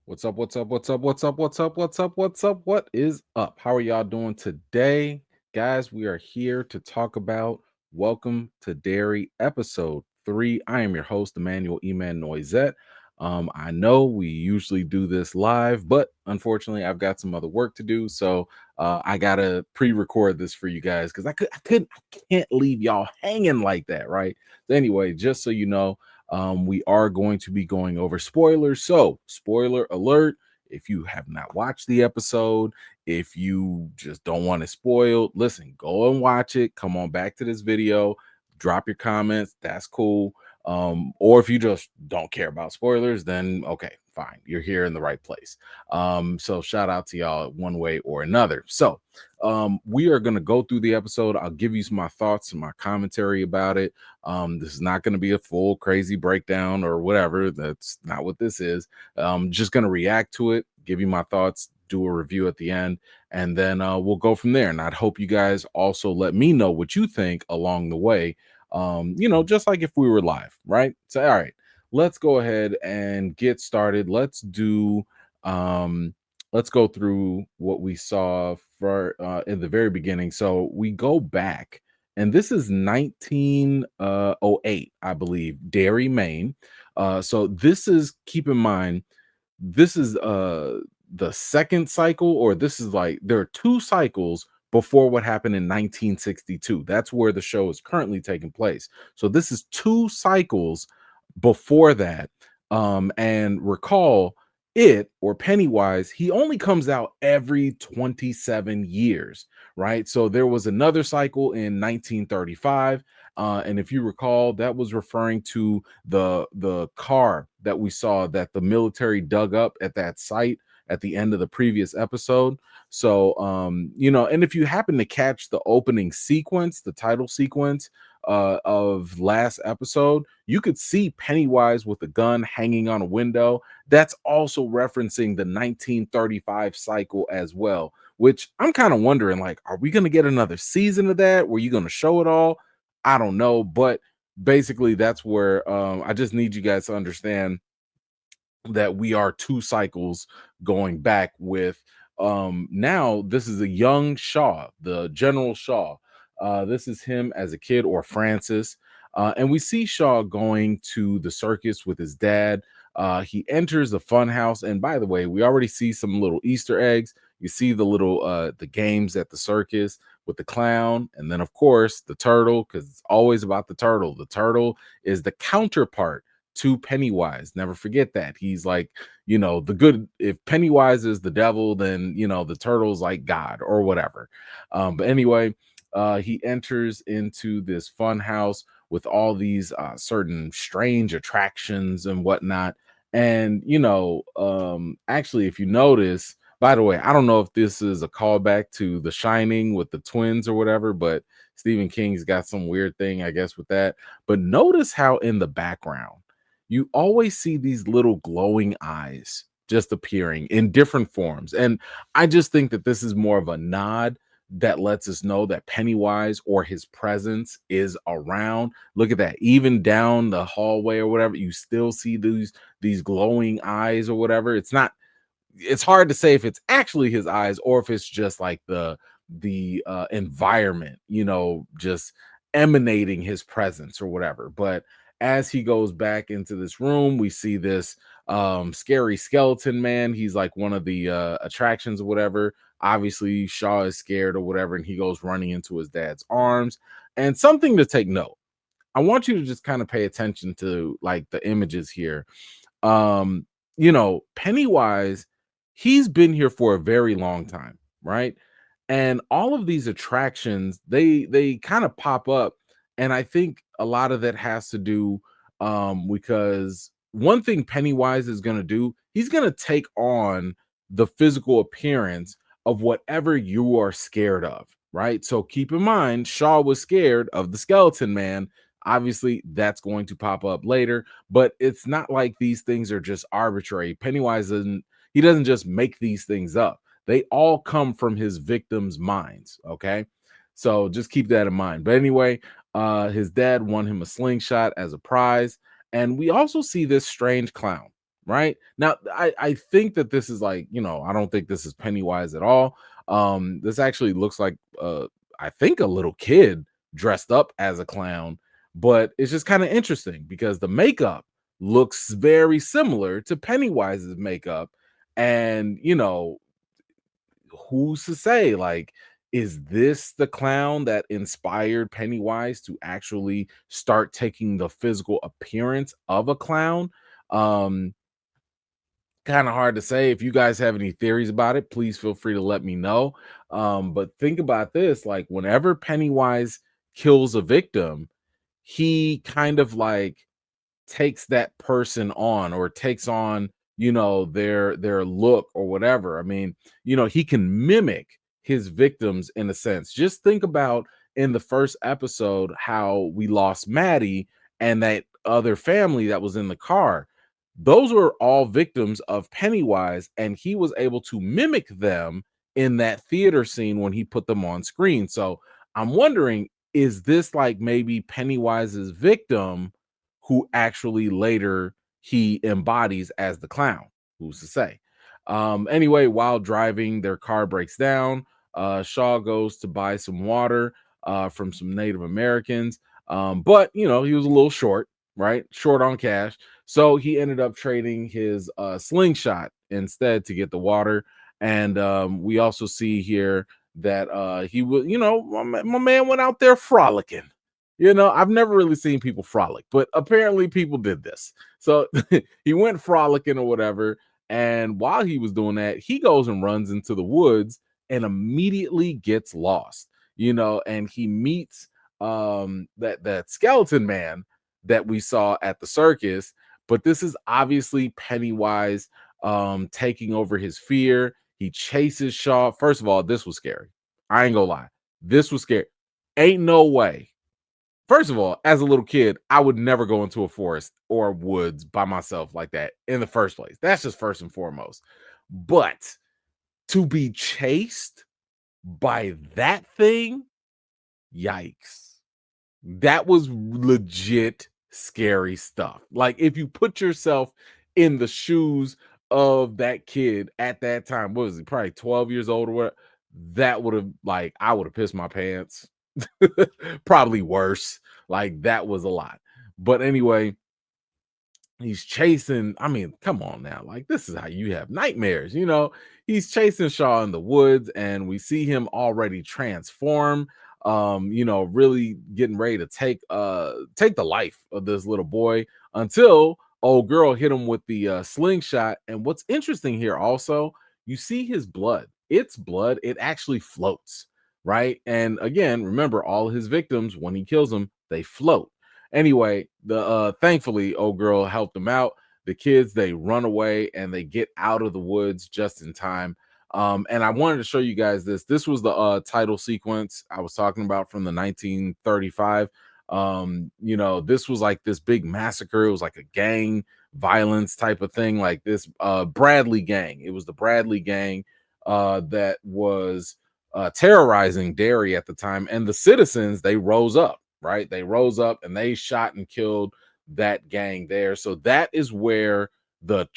What's up? What's up? What's up? What's up? What's up? What's up? What's up? What is up? How are y'all doing today? Guys, we are here to talk about Welcome to Dairy episode 3. I am your host, Emmanuel Eman Noisette. I know we usually do this live, but unfortunately, I've got some other work to do. So I gotta pre-record this for you guys because I can't leave y'all hanging like that, right? So anyway, just so you know, we are going to be going over spoilers. So, spoiler alert, if you have not watched the episode, if you just don't want it spoiled, listen, go and watch it. Come on back to this video, drop your comments. That's cool. Or if you just don't care about spoilers, then okay, fine. You're here in the right place. So shout out to y'all one way or another. So we are going to go through the episode. I'll give you my thoughts and my commentary about it. This is not going to be a full crazy breakdown or whatever. That's not what this is. Just going to react to it, give you my thoughts, do a review at the end, and then we'll go from there. And I'd hope you guys also let me know what you think along the way. Just like if we were live, right? So, all right, let's go ahead and get started. Let's go through what we saw for in the very beginning. So we go back, and this is 1908, I believe, Derry, Maine. So this is, keep in mind, this is the second cycle, or this is like there are two cycles before what happened in 1962. That's where the show is currently taking place. So this is two cycles before that. And recall, it or Pennywise, he only comes out every 27 years, right? So there was another cycle in 1935. And if you recall, that was referring to the car that we saw that the military dug up at that site at the end of the previous episode. So and if you happen to catch the opening sequence, the title sequence of last episode, you could see Pennywise with a gun hanging on a window. That's also referencing the 1935 cycle as well, which I'm kind of wondering, like, are we going to get another season of that? Were you going to show it all? I don't know, but basically that's where I just need you guys to understand that we are two cycles going back with now this is a young Shaw, the General Shaw. This is him as a kid, or Francis. And we see Shaw going to the circus with his dad. He enters the fun house, and by the way, we already see some little Easter eggs. You see the little the games at the circus with the clown, and then of course the turtle, because it's always about the turtle. The turtle is the counterpart to Pennywise. Never forget that. He's like, the good. If Pennywise is the devil, then the turtle's like God or whatever. But anyway, he enters into this fun house with all these certain strange attractions and whatnot. And actually, if you notice, by the way, I don't know if this is a callback to The Shining with the twins or whatever, but Stephen King's got some weird thing, I guess, with that. But notice how in the background you always see these little glowing eyes just appearing in different forms. And I just think that this is more of a nod that lets us know that Pennywise or his presence is around. Look at that. Even down the hallway or whatever, you still see these glowing eyes or whatever. It's hard to say if it's actually his eyes or if it's just like the environment, just emanating his presence or whatever. But as he goes back into this room, we see this scary skeleton man. He's like one of the attractions or whatever. Obviously Shaw is scared or whatever, and he goes running into his dad's arms. And something to take note, I want you to just kind of pay attention to like the images here. Pennywise, he's been here for a very long time, right? And all of these attractions, they kind of pop up, and I think a lot of that has to do because one thing Pennywise is going to do, he's going to take on the physical appearance of whatever you are scared of, right? So keep in mind, Shaw was scared of the skeleton man. Obviously, that's going to pop up later, but it's not like these things are just arbitrary. Pennywise doesn't just make these things up. They all come from his victims' minds. Okay. So just keep that in mind. But anyway, his dad won him a slingshot as a prize. And we also see this strange clown. right? Now, I think that this is like, I don't think this is Pennywise at all. This actually looks like I think a little kid dressed up as a clown, but it's just kind of interesting because the makeup looks very similar to Pennywise's makeup. And who's to say, like, is this the clown that inspired Pennywise to actually start taking the physical appearance of a clown? um Kind of hard to say. If you guys have any theories about it, please feel free to let me know. But think about this, like, whenever Pennywise kills a victim, he kind of like takes that person on, or takes on, their look or whatever. I mean, he can mimic his victims in a sense. Just think about in the first episode how we lost Maddie and that other family that was in the car. Those were all victims of Pennywise, and he was able to mimic them in that theater scene when he put them on screen. So I'm wondering, is this like maybe Pennywise's victim who actually later he embodies as the clown? Who's to say? Anyway, while driving, their car breaks down. Shaw goes to buy some water from some Native Americans. But he was a little short, right? Short on cash. So he ended up trading his slingshot instead to get the water. And we also see here that he was, my man went out there frolicking. I've never really seen people frolic, but apparently people did this. So he went frolicking or whatever. And while he was doing that, he goes and runs into the woods and immediately gets lost, and he meets that skeleton man that we saw at the circus. But this is obviously Pennywise taking over his fear. He chases Shaw. First of all, this was scary. I ain't gonna lie. This was scary. Ain't no way. First of all, as a little kid, I would never go into a forest or woods by myself like that in the first place. That's just first and foremost. But to be chased by that thing, yikes. That was legit scary stuff. Like, if you put yourself in the shoes of that kid at that time, what was he, probably 12 years old or what? That would have, like, I would have pissed my pants. Probably worse. Like, that was a lot. But anyway, he's chasing. I mean, come on now. Like, this is how you have nightmares. He's chasing Shaw in the woods, and we see him already transform. Really getting ready to take the life of this little boy until old girl hit him with the slingshot. And what's interesting here also, you see his blood. It's blood. It actually floats, right? And again, remember, all his victims, when he kills them, they float. Anyway, the thankfully old girl helped them out. The kids, they run away and they get out of the woods just in time. And I wanted to show you guys this. This was the title sequence I was talking about from the 1935. This was like this big massacre. It was like a gang violence type of thing, like this Bradley gang. It was the Bradley gang that was terrorizing Derry at the time. And the citizens, they rose up, right? They rose up and they shot and killed that gang there. So that is where the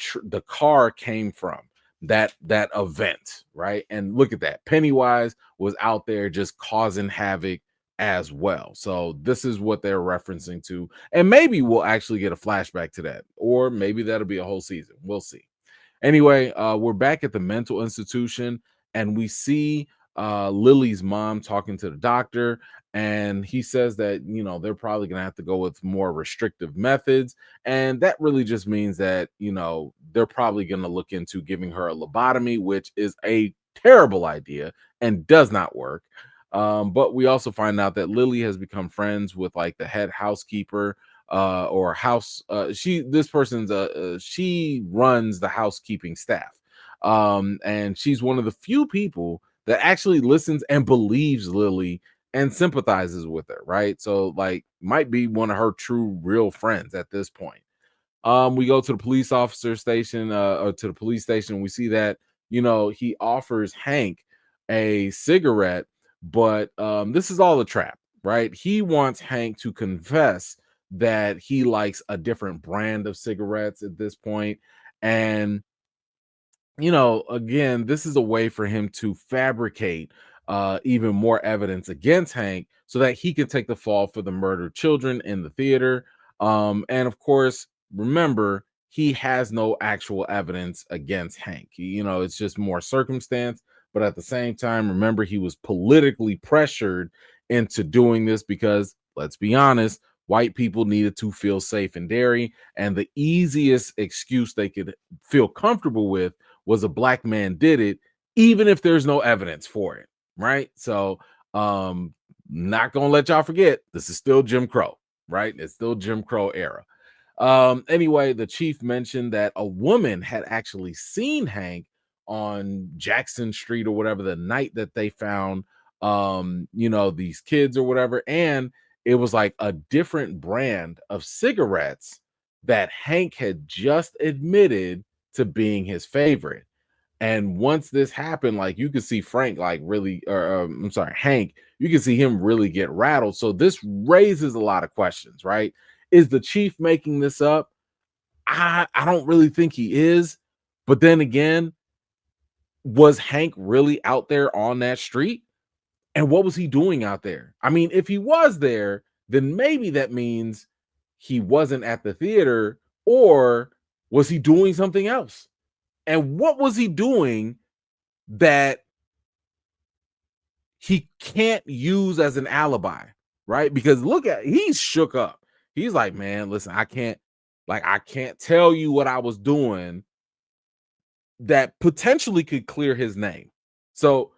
car came from, that event, right? And look at that. Pennywise was out there just causing havoc as well. So this is what they're referencing to. And maybe we'll actually get a flashback to that, or maybe that'll be a whole season. We'll see. Anyway, we're back at the mental institution, and we see Lily's mom talking to the doctor, and he says that they're probably going to have to go with more restrictive methods, and that really just means that they're probably going to look into giving her a lobotomy, which is a terrible idea and does not work. But we also find out that Lily has become friends with like the head housekeeper or house she runs the housekeeping staff, and she's one of the few people that actually listens and believes Lily and sympathizes with her, right? So like, might be one of her true real friends at this point. We go to the police officer station, or to the police station. We see that he offers Hank a cigarette, but this is all a trap, right? He wants Hank to confess that he likes a different brand of cigarettes at this point. And again, this is a way for him to fabricate even more evidence against Hank so that he can take the fall for the murdered children in the theater. And of course, remember, he has no actual evidence against Hank. It's just more circumstance. But at the same time, remember, he was politically pressured into doing this because, let's be honest, white people needed to feel safe in Derry. And the easiest excuse they could feel comfortable with was a black man did it, even if there's no evidence for it, right? So, not gonna let y'all forget, this is still Jim Crow, right? It's still Jim Crow era. Anyway, the chief mentioned that a woman had actually seen Hank on Jackson Street or whatever the night that they found these kids or whatever, and it was like a different brand of cigarettes that Hank had just admitted to being his favorite. And once this happened, like, you could see Frank like really, or I'm sorry, Hank, you can see him really get rattled. So this raises a lot of questions, right? Is the chief making this up? I don't really think he is. But then again, was Hank really out there on that street? And what was he doing out there? I mean, if he was there, then maybe that means he wasn't at the theater, or was he doing something else? And what was he doing that he can't use as an alibi, right? Because look at, he's shook up. He's like, man, listen, I can't tell you what I was doing that potentially could clear his name. So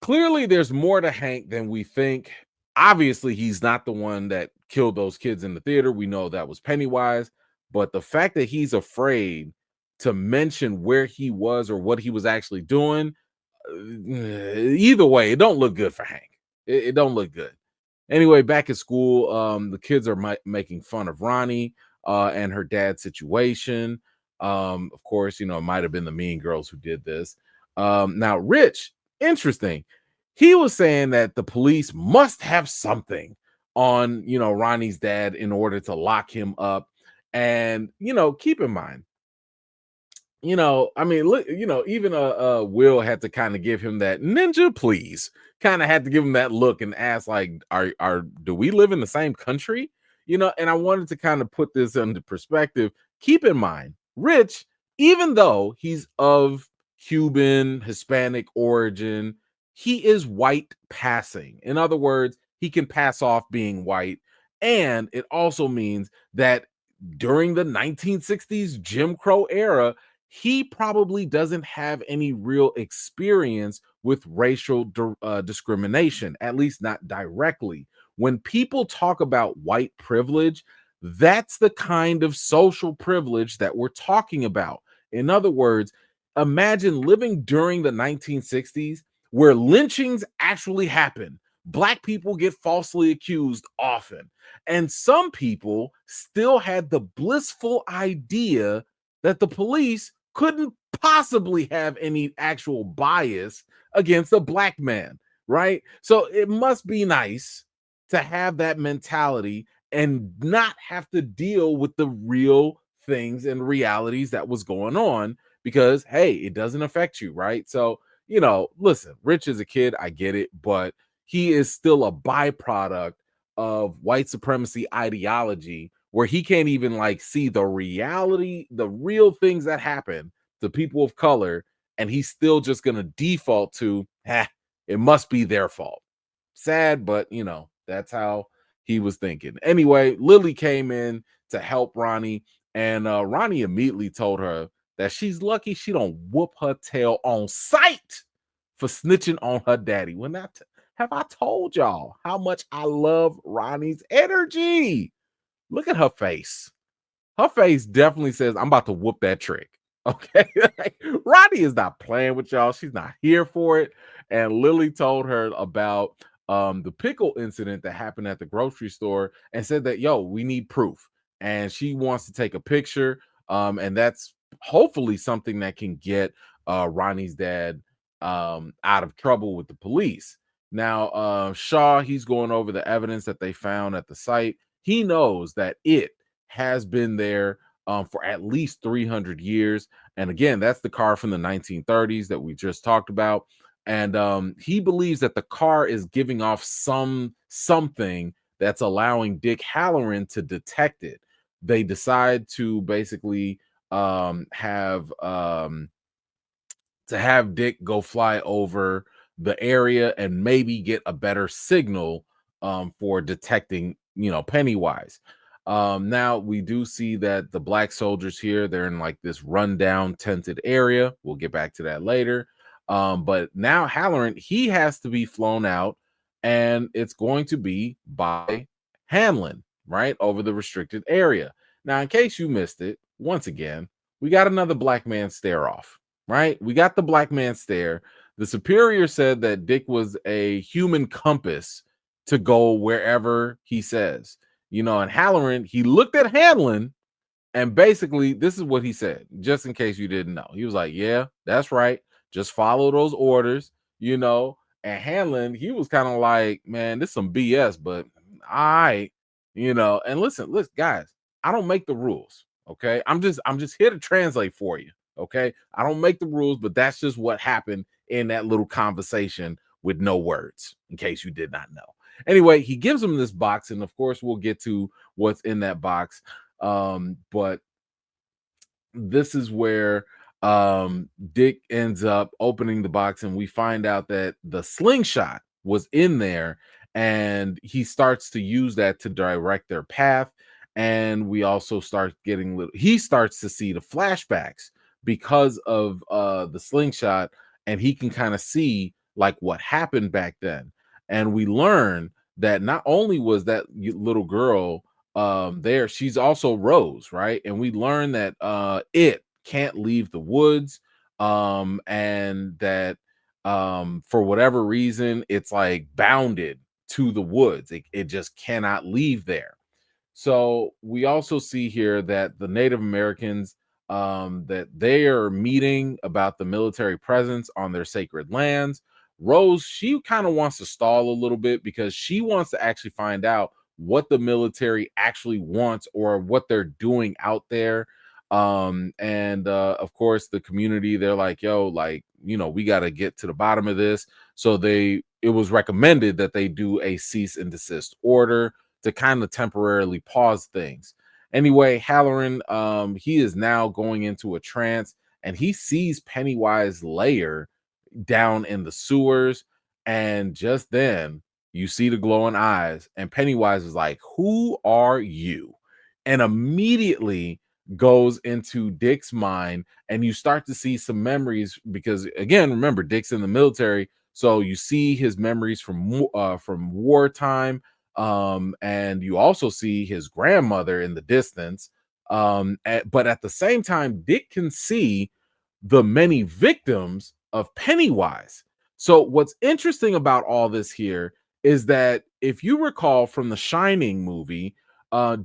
clearly there's more to Hank than we think. Obviously, he's not the one that killed those kids in the theater. We know that was Pennywise, but the fact that he's afraid to mention where he was or what he was actually doing, either way, it don't look good for Hank. It don't look good. Anyway, back at school, the kids are making fun of Ronnie and her dad's situation. Of course, it might have been the Mean Girls who did this. Now, Rich, interesting. He was saying that the police must have something on, Ronnie's dad in order to lock him up. And, keep in mind, I mean, look, even Will had to kind of give him that ninja, please. Kind of had to give him that look and ask, like, are do we live in the same country? And I wanted to kind of put this into perspective. Keep in mind, Rich, even though he's of Cuban, Hispanic origin, he is white passing. In other words, he can pass off being white. And it also means that during the 1960s Jim Crow era, he probably doesn't have any real experience with racial discrimination, at least not directly. When people talk about white privilege, that's the kind of social privilege that we're talking about. In other words, imagine living during the 1960s where lynchings actually happen. Black people get falsely accused often. And some people still had the blissful idea that the police couldn't possibly have any actual bias against a black man, right? So it must be nice to have that mentality and not have to deal with the real things and realities that was going on, because hey, it doesn't affect you, right? So, listen, Rich is a kid, I get it, but he is still a byproduct of white supremacy ideology, where he can't even like see the reality, the real things that happen to people of color, and he's still just gonna default to, it must be their fault. Sad, but that's how he was thinking. Anyway, Lily came in to help Ronnie, and Ronnie immediately told her that she's lucky she don't whoop her tail on sight for snitching on her daddy. When have I told y'all how much I love Ronnie's energy? Look at her face. Her face definitely says, I'm about to whoop that trick. Okay. Like, Ronnie is not playing with y'all. She's not here for it. And Lily told her about the pickle incident that happened at the grocery store and said that, yo, we need proof. And she wants to take a picture. And that's hopefully something that can get Ronnie's dad out of trouble with the police. Now, Shaw, he's going over the evidence that they found at the site. He knows that it has been there for at least 300 years. And again, that's the car from the 1930s that we just talked about. And he believes that the car is giving off something that's allowing Dick Halloran to detect it. They decide to basically have to have Dick go fly over the area and maybe get a better signal for detecting, Pennywise. Now we do see that the black soldiers here, they're in like this rundown tented area. We'll get back to that later. But now Halloran, he has to be flown out, and it's going to be by Hanlon, right, over the restricted area. Now, in case you missed it, once again, we got another black man stare off, right? We got the black man stare. The superior said that Dick was a human compass to go wherever he says, and Halloran, he looked at Hanlon, and basically this is what he said, just in case you didn't know. He was like, yeah, that's right. Just follow those orders, and Hanlon, he was kind of like, man, this is some BS, but all right, and listen, guys, I don't make the rules. Okay. I'm just here to translate for you. Okay. I don't make the rules, but that's just what happened in that little conversation with no words, in case you did not know. Anyway, he gives him this box, and of course, we'll get to what's in that box. But this is where Dick ends up opening the box, and we find out that the slingshot was in there, and he starts to use that to direct their path. And we also start getting he starts to see the flashbacks because of the slingshot, and he can kind of see like what happened back then. And we learn that not only was that little girl there, she's also Rose, right? And we learn that it can't leave the woods, and that for whatever reason it's like bounded to the woods. It just cannot leave there. So we also see here that the Native Americans, that they are meeting about the military presence on their sacred lands. Rose, she kind of wants to stall a little bit because she wants to actually find out what the military actually wants or what they're doing out there. And of course, the community, they're like, yo, like, we got to get to the bottom of this. So it was recommended that they do a cease and desist order to kind of temporarily pause things. Anyway, Halloran, he is now going into a trance, and he sees Pennywise lair down in the sewers. And just then you see the glowing eyes, and Pennywise is like, who are you? And immediately goes into Dick's mind, and you start to see some memories because, again, remember, Dick's in the military, so you see his memories from wartime. And you also see his grandmother in the distance. But at the same time, Dick can see the many victims of Pennywise. So what's interesting about all this here is that if you recall from the Shining movie,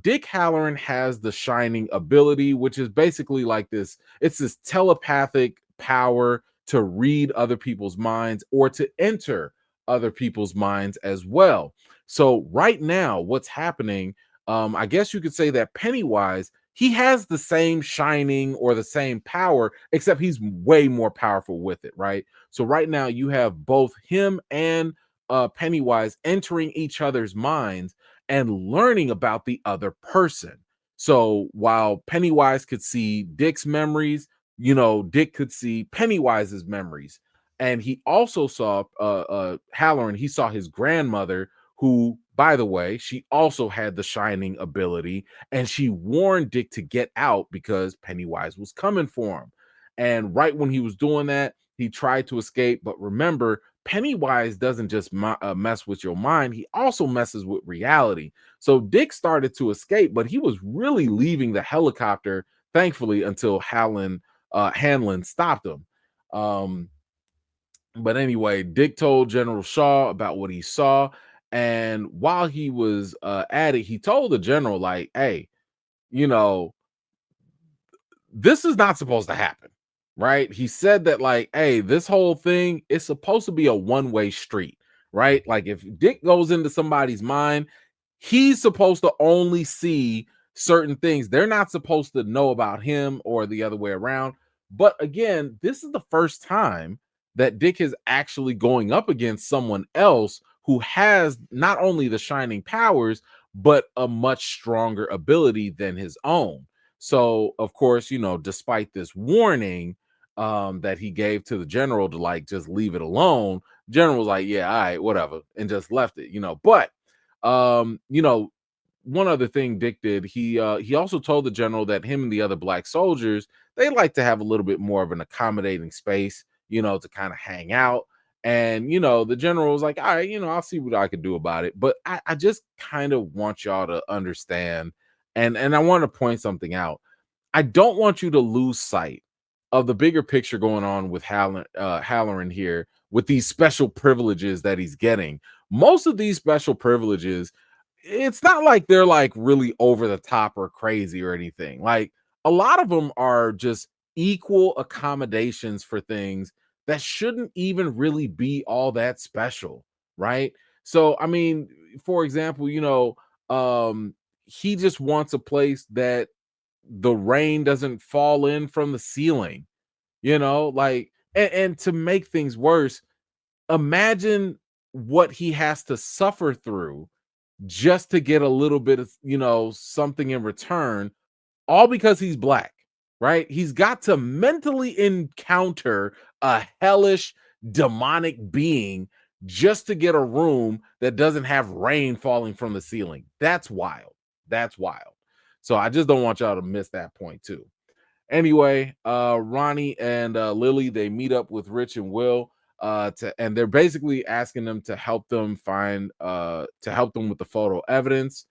Dick Halloran has the Shining ability, which is basically like this. It's this telepathic power to read other people's minds or to enter other people's minds as well. So right now, what's happening, I guess you could say that Pennywise, he has the same Shining or the same power, except he's way more powerful with it, right? So right now you have both him and Pennywise entering each other's minds and learning about the other person. So while Pennywise could see Dick's memories, Dick could see Pennywise's memories. And he also saw Halloran, he saw his grandmother, who, by the way, she also had the Shining ability, and she warned Dick to get out because Pennywise was coming for him. And right when he was doing that, he tried to escape. But remember, Pennywise doesn't just mess with your mind, he also messes with reality. So Dick started to escape, but he was really leaving the helicopter, thankfully, until Hanlon stopped him. But anyway, Dick told General Shaw about what he saw. And while he was at it, he told the general, like, hey, you know, this is not supposed to happen, right? He said that, like, hey, this whole thing is supposed to be a one-way street, right? Like, if Dick goes into somebody's mind, he's supposed to only see certain things. They're not supposed to know about him or the other way around. But again, this is the first time that Dick is actually going up against someone else who has not only the shining powers, but a much stronger ability than his own. So, of course, despite this warning that he gave to the general to like just leave it alone, general was like, yeah, all right, whatever, and just left it. But um, you know, one other thing Dick did, he also told the general that him and the other black soldiers, they like to have a little bit more of an accommodating space, to kind of hang out. And the general was like, all right, I'll see what I can do about it. But I just kind of want y'all to understand, and I want to point something out. I don't want you to lose sight of the bigger picture going on with Halloran here with these special privileges that he's getting. Most of these special privileges, it's not like they're like really over the top or crazy or anything. Like a lot of them are just equal accommodations for things that shouldn't even really be all that special, right? So, I mean, for example, he just wants a place that the rain doesn't fall in from the ceiling, like, and to make things worse, imagine what he has to suffer through just to get a little bit of, something in return, all because he's black, right? He's got to mentally encounter a hellish demonic being just to get a room that doesn't have rain falling from the ceiling. That's wild. That's wild. So I just don't want y'all to miss that point too. Anyway, Ronnie and Lily, they meet up with Rich and Will, and they're basically asking them to help them with the photo evidence.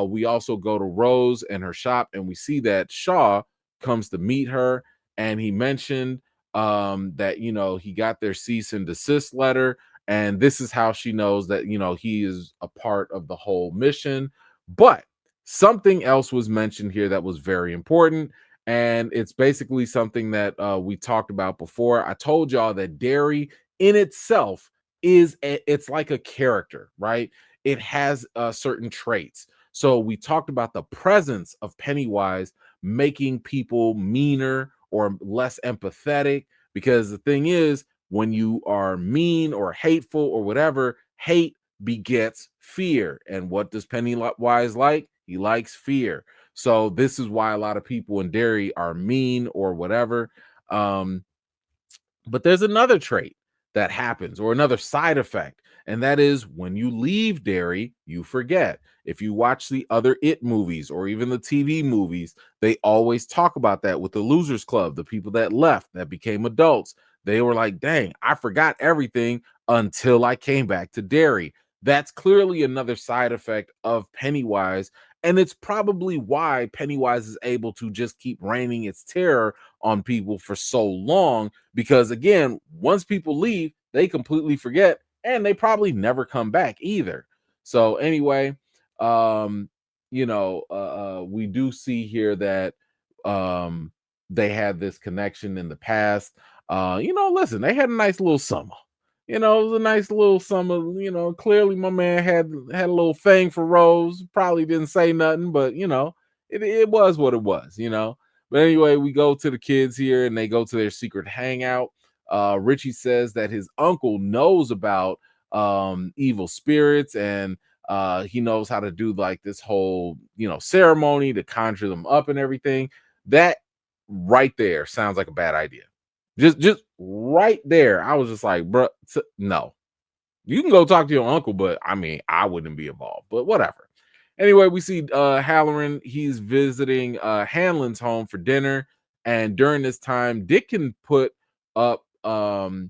We also go to Rose and her shop, and we see that Shaw comes to meet her, and he mentioned that he got their cease and desist letter, and this is how she knows that he is a part of the whole mission. But something else was mentioned here that was very important, and it's basically something that we talked about before. I told y'all that Derry in itself it's like a character, right? It has certain traits. So we talked about the presence of Pennywise making people meaner or less empathetic, because the thing is, when you are mean or hateful or whatever, hate begets fear. And what does Pennywise like? He likes fear. So this is why a lot of people in Derry are mean or whatever. But there's another trait that happens, or another side effect, and that is when you leave Derry, you forget. If you watch the other It movies or even the TV movies, they always talk about that with the Losers Club, the people that left, that became adults. They were like, dang, I forgot everything until I came back to Derry. That's clearly another side effect of Pennywise. And it's probably why Pennywise is able to just keep raining its terror on people for so long, because again, once people leave, they completely forget, and they probably never come back either. So anyway, we do see here that they had this connection in the past. Listen, they had a nice little summer. It was a nice little summer. Clearly my man had a little thing for Rose. Probably didn't say nothing, but it was what it was. But anyway, we go to the kids here, and they go to their secret hangout. Richie says that his uncle knows about evil spirits, and he knows how to do like this whole ceremony to conjure them up and everything. That right there sounds like a bad idea. Just right there, I was just like, bro, no. You can go talk to your uncle, but I mean, I wouldn't be involved, but whatever. Anyway, we see Halloran. He's visiting Hanlon's home for dinner, and during this time, Dick can put up he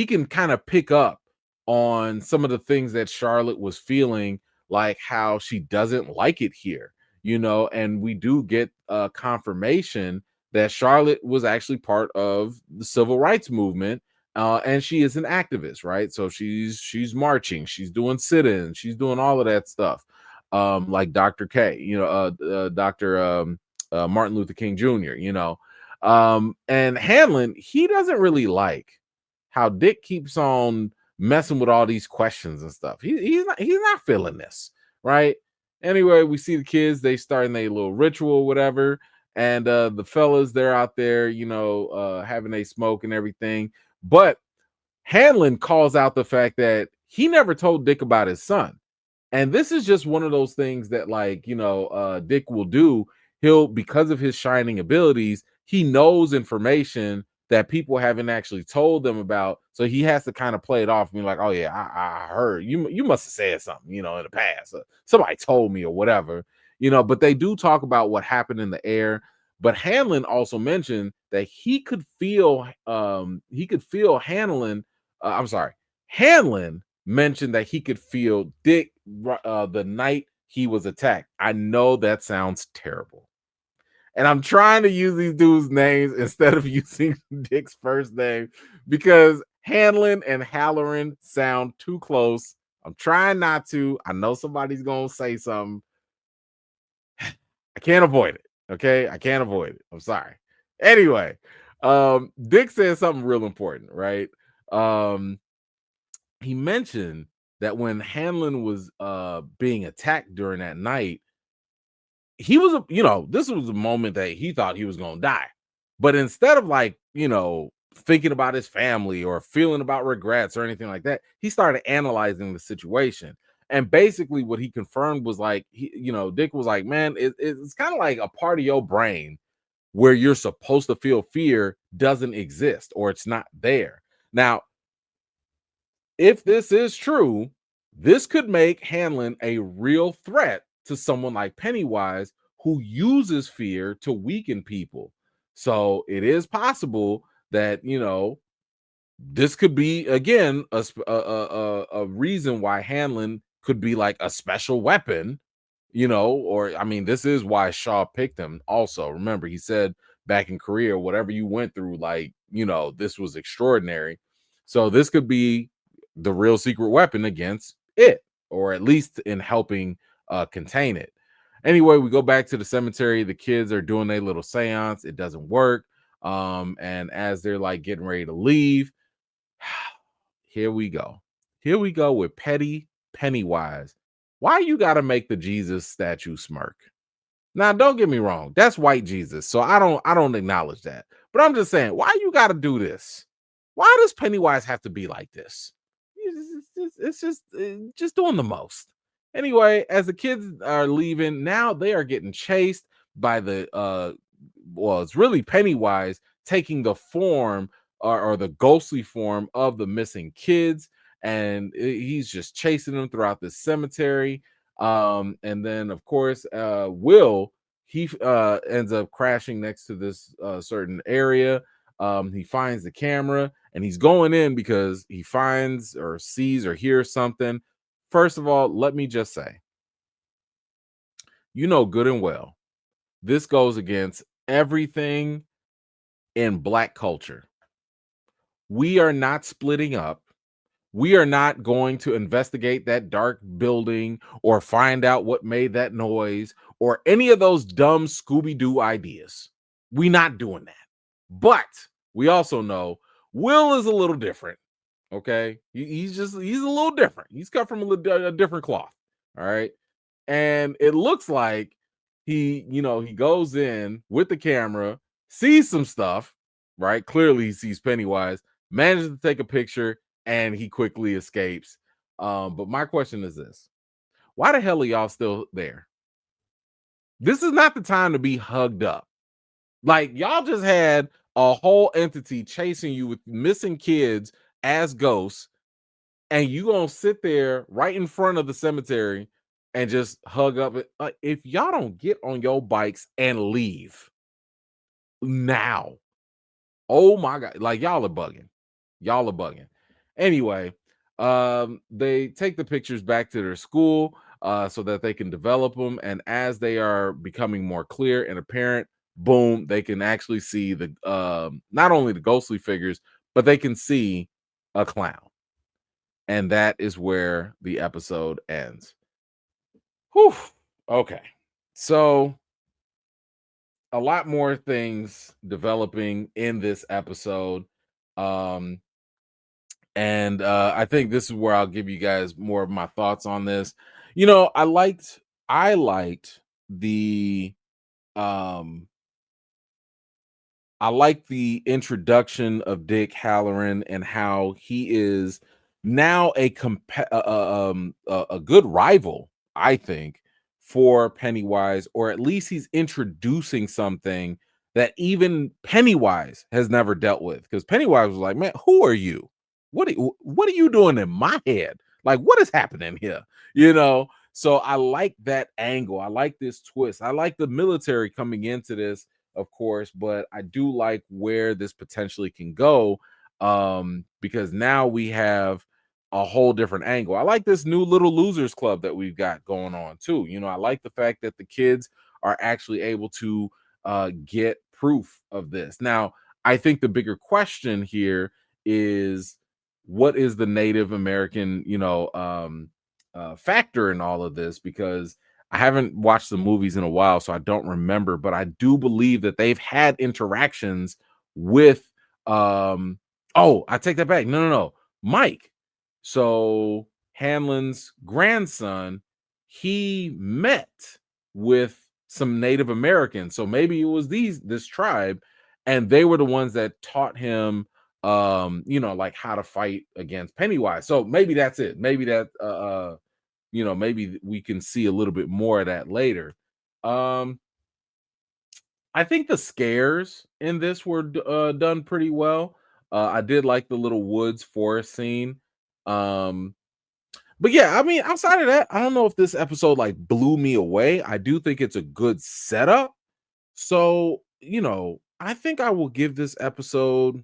can kind of pick up on some of the things that Charlotte was feeling, like how she doesn't like it here, and we do get confirmation that Charlotte was actually part of the civil rights movement, and she is an activist, right? So she's marching, she's doing sit-ins, she's doing all of that stuff, like Dr. K, Dr. Martin Luther King Jr. And Hanlon, he doesn't really like how Dick keeps on messing with all these questions and stuff. He's not feeling this, right? Anyway, we see the kids, they starting their little ritual, whatever. And the fellas, they're out there, having a smoke and everything. But Hanlon calls out the fact that he never told Dick about his son. And this is just one of those things that, like, Dick will do. He'll, because of his shining abilities, he knows information that people haven't actually told them about. So he has to kind of play it off and be like, oh yeah, I heard you must have said something, in the past. Somebody told me or whatever, but they do talk about what happened in the air. But Hanlon also mentioned that he could feel Hanlon mentioned that he could feel Dick the night he was attacked. I know that sounds terrible. And I'm trying to use these dudes' names instead of using Dick's first name because Hanlon and Halloran sound too close. I'm trying not to. I know somebody's going to say something. I can't avoid it. Okay. I can't avoid it. I'm sorry. Anyway, Dick said something real important, right? He mentioned that when Hanlon was being attacked during that night, he was this was a moment that he thought he was going to die. But instead of, like, thinking about his family or feeling about regrets or anything like that, he started analyzing the situation. And basically what he confirmed was, like, Dick was like, man, it's kind of like a part of your brain where you're supposed to feel fear doesn't exist, or it's not there. Now, if this is true, this could make Hanlon a real threat to someone like Pennywise, who uses fear to weaken people. So it is possible that, this could be, again, a reason why Hanlon could be like a special weapon, or, I mean, this is why Shaw picked him. Also, remember, he said back in Korea, whatever you went through, like, this was extraordinary. So this could be the real secret weapon against it, or at least in helping contain it. Anyway, we go back to the cemetery. The kids are doing a little seance. It doesn't work. And as they're, like, getting ready to leave, here we go. Here we go with petty Pennywise. Why you got to make the Jesus statue smirk? Now, don't get me wrong. That's white Jesus. So I don't acknowledge that. But I'm just saying, why you got to do this? Why does Pennywise have to be like this? It's just doing the most. Anyway, as the kids are leaving, now they are getting chased by the it's really Pennywise taking the form, or the ghostly form of the missing kids, and he's just chasing them throughout the cemetery. And then, of course, Will, he ends up crashing next to this certain area. He finds the camera and he's going in because he finds or sees or hears something. First of all, let me just say, good and well, this goes against everything in Black culture. We are not splitting up. We are not going to investigate that dark building or find out what made that noise or any of those dumb Scooby-Doo ideas. We not doing that. But we also know Will is a little different. Okay. He's a little different. He's cut from a different cloth. All right. And it looks like he goes in with the camera, sees some stuff, right? Clearly he sees Pennywise, manages to take a picture, and he quickly escapes. But my question is this: why the hell are y'all still there? This is not the time to be hugged up. Like, y'all just had a whole entity chasing you with missing kids as ghosts, and you gonna sit there right in front of the cemetery and just hug up. If y'all don't get on your bikes and leave now, oh my god, like, y'all are bugging. Y'all are bugging. Anyway, they take the pictures back to their school so that they can develop them. And as they are becoming more clear and apparent, boom, they can actually see the not only the ghostly figures, but they can see a clown. And that is where the episode ends. Whew. Okay. So a lot more things developing in this episode. Um, and I think this is where I'll give you guys more of my thoughts on this. I liked I liked the um I like the introduction of Dick Halloran and how he is now a good rival, I think, for Pennywise, or at least he's introducing something that even Pennywise has never dealt with. Because Pennywise was like, "Man, who are you? What are you doing in my head? Like, what is happening here?" You know. So I like that angle. I like this twist. I like the military coming into this, of course, but I do like where this potentially can go, because now we have a whole different angle. I like this new Little Losers Club that we've got going on too. You know, I like the fact that the kids are actually able to get proof of this. Now, I think the bigger question here is, what is the Native American, factor in all of this? Because I haven't watched the movies in a while, so I don't remember, but I do believe that they've had interactions with oh, I take that back. No. Mike. So Hanlon's grandson, he met with some Native Americans. So maybe it was this tribe, and they were the ones that taught him like how to fight against Pennywise. So maybe that's it. Maybe that maybe we can see a little bit more of that later. Um, I think the scares in this were done pretty well. I did like the little woods forest scene. Um, but yeah, I mean, outside of that, I don't know if this episode like blew me away. I do think it's a good setup. So, I think I will give this episode,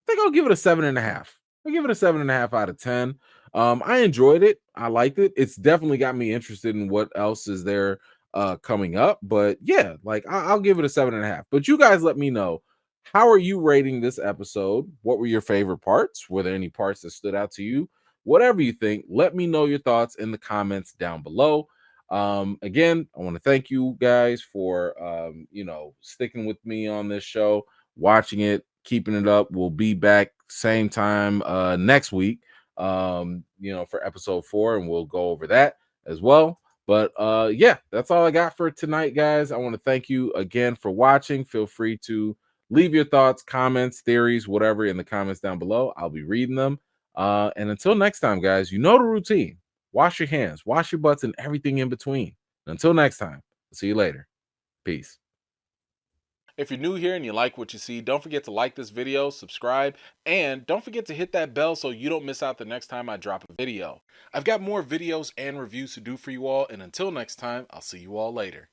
think I'll give it a 7.5. I'll give it a 7.5 out of 10. I enjoyed it. I liked it. It's definitely got me interested in what else is there coming up. But yeah, like I'll give it a 7.5. But you guys let me know, how are you rating this episode? What were your favorite parts? Were there any parts that stood out to you? Whatever you think, let me know your thoughts in the comments down below. Again, I want to thank you guys for sticking with me on this show, watching it, keeping it up. We'll be back same time next week, for episode 4, and we'll go over that as well. But yeah, that's all I got for tonight, guys. I want to thank you again for watching. Feel free to leave your thoughts, comments, theories, whatever in the comments down below. I'll be reading them. And until next time, guys, you know the routine. Wash your hands, wash your butts, and everything in between. Until next time, see you later. Peace. If you're new here and you like what you see, don't forget to like this video, subscribe, and don't forget to hit that bell so you don't miss out the next time I drop a video. I've got more videos and reviews to do for you all, and until next time, I'll see you all later.